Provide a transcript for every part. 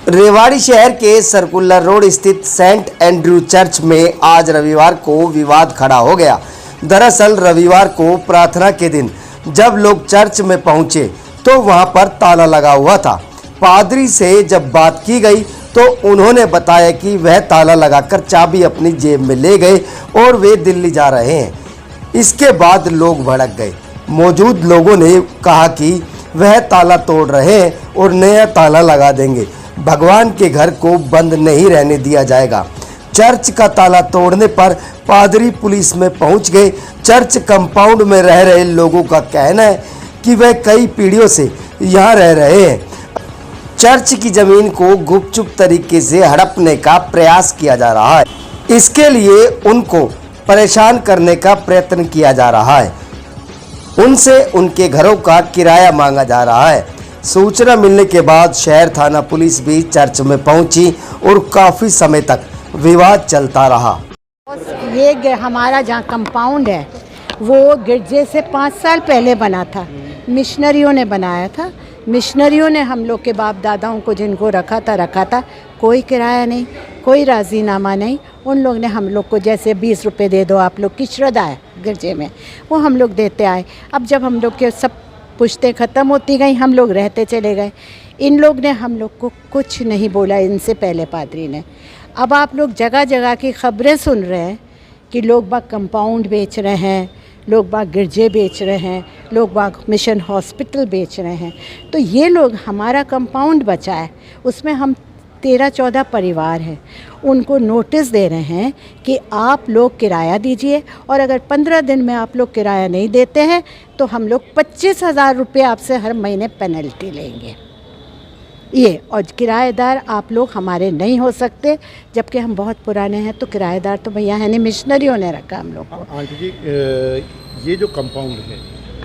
रेवाड़ी शहर के circular road स्थित सेंट एंड्रयू चर्च में आज रविवार को विवाद खड़ा हो गया। दरअसल रविवार को प्रार्थना के दिन जब लोग चर्च में पहुंचे तो वहां पर ताला लगा हुआ था। पादरी से जब बात की गई तो उन्होंने बताया कि वह ताला लगाकर चाबी अपनी जेब में ले गए और वे दिल्ली जा रहे हैं। इसके बाद लोग भड़क गए। मौजूद लोगों ने कहा कि वह ताला तोड़ रहे हैं और नया ताला लगा देंगे। भगवान के घर को बंद नहीं रहने दिया जाएगा। चर्च का ताला तोड़ने पर पादरी पुलिस में पहुंच गए। चर्च कंपाउंड में रह रहे लोगों का कहना है कि वह कई पीढ़ियों से यहां रह रहे हैं। चर्च की जमीन को गुपचुप तरीके से हड़पने का प्रयास किया जा रहा है। इसके लिए उनको परेशान करने का प्रयत्न किया जा रहा है। उनसे उनके घरों का किराया मांगा जा रहा है। सूचना मिलने के बाद शहर थाना पुलिस भी चर्च में पहुंची और काफ़ी समय तक विवाद चलता रहा। ये हमारा जहाँ कंपाउंड है वो गिरजे से 5 साल पहले बना था। मिशनरियों ने बनाया था। मिशनरियों ने हम लोग के बाप दादाओं को जिनको रखा था, कोई किराया नहीं, कोई राजीनामा नहीं। उन लोग ने हम लोग को जैसे 20 रुपये दे दो आप लोग की श्रद्धा है गिरजे में, वो हम लोग देते आए। अब जब हम लोग के सब पुश्तें ख़त्म होती गई, हम लोग रहते चले गए। इन लोग ने हम लोग को कुछ नहीं बोला इनसे पहले पादरी ने। अब आप लोग जगह जगह की खबरें सुन रहे हैं कि लोग बाग कंपाउंड बेच रहे हैं, लोग बाग गिरजे बेच रहे हैं, लोग बाग मिशन हॉस्पिटल बेच रहे हैं। तो ये लोग हमारा कंपाउंड बचा है, उसमें हम 13-14 परिवार हैं, उनको नोटिस दे रहे हैं कि आप लोग किराया दीजिए और अगर 15 दिन में आप लोग किराया नहीं देते हैं तो हम लोग 25,000 रुपये आपसे हर महीने पेनल्टी लेंगे। ये और किराएदार आप लोग हमारे नहीं हो सकते, जबकि हम बहुत पुराने हैं। तो किराएदार तो भैया है नहीं, मिशनरियों ने रखा हम लोग को। आंटी जी, ये जो कंपाउंड है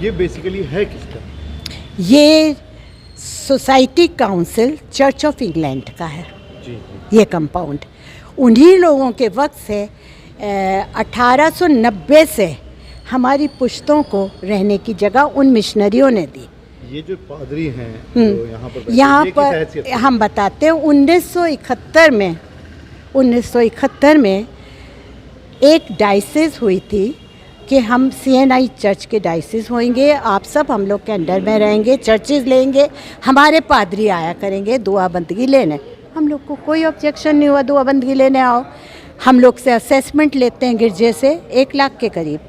ये बेसिकली है किसका? ये society council church of England का है जी। ये कंपाउंड उन्हीं लोगों के वक्त से 1890 से हमारी पुश्तों को रहने की जगह उन मिशनरियों ने दी। ये जो पादरी हैं जो यहाँ पर हम बताते हैं 1971 में एक डायसिस हुई थी कि हम CNI चर्च के डायसिस होंगे, आप सब हम लोग के अंडर में रहेंगे, चर्चेज लेंगे, हमारे पादरी आया करेंगे दुआ बंदगी लेने। हम लोग को कोई ऑब्जेक्शन नहीं हुआ, दुआ बंदगी लेने आओ। हम लोग से असेसमेंट लेते हैं गिरजे से 1 लाख के करीब।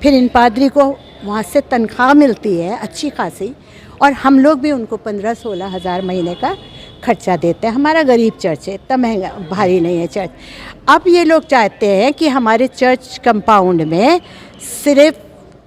फिर इन पादरी को वहाँ से तनख्वाह मिलती है अच्छी खासी, और हम लोग भी उनको 15-16 हज़ार महीने का खर्चा देते हैं। हमारा गरीब चर्च है, इतना महंगा भारी नहीं है चर्च। अब ये लोग चाहते हैं कि हमारे चर्च कंपाउंड में सिर्फ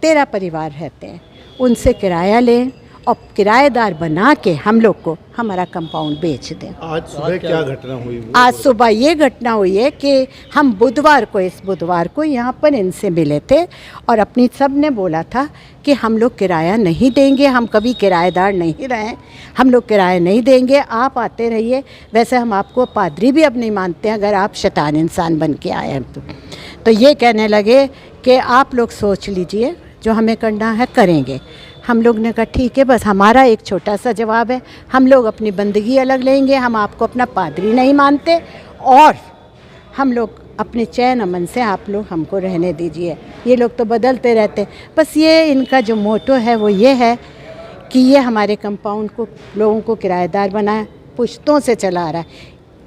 13 परिवार रहते हैं, उनसे किराया लें और किराएदार बना के हम लोग को हमारा कंपाउंड बेच दें। आज सुबह क्या घटना हुई? आज सुबह ये घटना हुई है कि हम इस बुधवार को यहाँ पर इनसे मिले थे और अपनी सब ने बोला था कि हम लोग किराया नहीं देंगे, हम कभी किराएदार नहीं रहे, हम लोग किराया नहीं देंगे, आप आते रहिए। वैसे हम आपको पादरी भी अब नहीं मानते अगर आप शैतान इंसान बन के आए हैं तो ये कहने लगे कि आप लोग सोच लीजिए, जो हमें करना है करेंगे। हम लोग ने कहा ठीक है, बस हमारा एक छोटा सा जवाब है, हम लोग अपनी बंदगी अलग लेंगे, हम आपको अपना पादरी नहीं मानते और हम लोग अपने चैन अमन से आप लोग हमको रहने दीजिए। ये लोग तो बदलते रहते, बस ये इनका जो मोटो है वो ये है कि ये हमारे कंपाउंड को लोगों को किराएदार बनाए, पुश्तों से चला रहा है।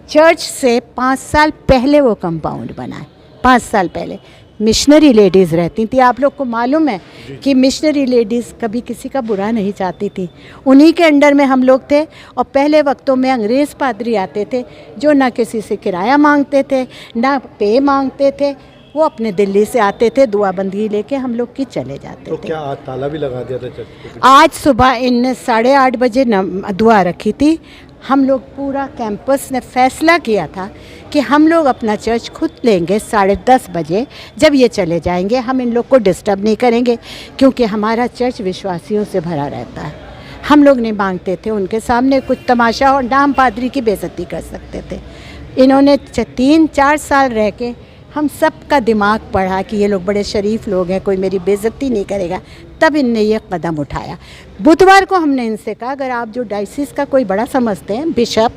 चर्च से 5 साल पहले वो कंपाउंड बना है, 5 साल पहले मिशनरी लेडीज़ रहती थी। आप लोग को मालूम है कि मिशनरी लेडीज़ कभी किसी का बुरा नहीं चाहती थी, उन्हीं के अंडर में हम लोग थे। और पहले वक्तों में अंग्रेज़ पादरी आते थे जो ना किसी से किराया मांगते थे ना पे मांगते थे, वो अपने दिल्ली से आते थे, दुआ बंदगी लेके हम लोग की चले जाते तो थे। क्या आज ताला भी लगा दिया था चर्च को? आज सुबह इनने 8:30 बजे दुआ रखी थी। हम लोग पूरा कैंपस ने फैसला किया था कि हम लोग अपना चर्च खुद लेंगे 10:30 बजे। जब ये चले जाएंगे हम इन लोग को डिस्टर्ब नहीं करेंगे, क्योंकि हमारा चर्च विश्वासियों से भरा रहता है। हम लोग नहीं मांगते थे उनके सामने कुछ तमाशा, और नाम पादरी की बेइज्जती कर सकते थे। इन्होंने 3-4 साल रह के हम सब का दिमाग पढ़ा कि ये लोग बड़े शरीफ लोग हैं, कोई मेरी बेइज्जती नहीं करेगा, तब इनने ये कदम उठाया। बुधवार को हमने इनसे कहा अगर आप जो डायसिस का कोई बड़ा समझते हैं, बिशप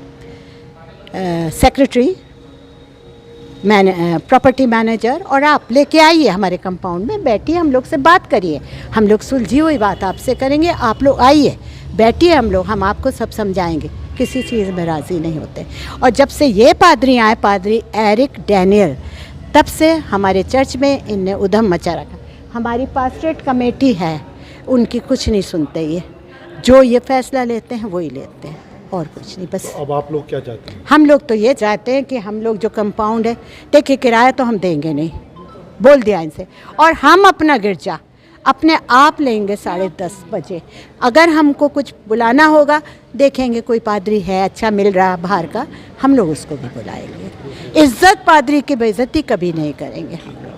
सेक्रेटरी, प्रॉपर्टी मैनेजर, और आप लेके आइए हमारे कंपाउंड में, बैठिए, हम लोग से बात करिए, हम लोग सुलझी हुई बात आपसे करेंगे, आप लोग आइए, बैठिए, हम आपको सब समझाएंगे, किसी चीज़ में राज़ी नहीं होते। और जब से ये पादरी आए, पादरी एरिक डैनियल, तब से हमारे चर्च में इनने उधम मचा रखा। हमारी पास्टरेट कमेटी है, उनकी कुछ नहीं सुनते, ये जो ये फैसला लेते हैं वही लेते हैं, और कुछ नहीं। बस अब आप लोग क्या चाहते हैं? हम लोग तो ये चाहते हैं कि हम लोग जो कंपाउंड है, देखिए किराया तो हम देंगे नहीं, बोल दिया इनसे, और हम अपना गिरजा अपने आप लेंगे 10:30 बजे। अगर हमको कुछ बुलाना होगा, देखेंगे कोई पादरी है अच्छा मिल रहा बाहर का, हम लोग उसको भी बुलाएंगे। इज्जत, पादरी की बेइज्जती कभी नहीं करेंगे हम लोग।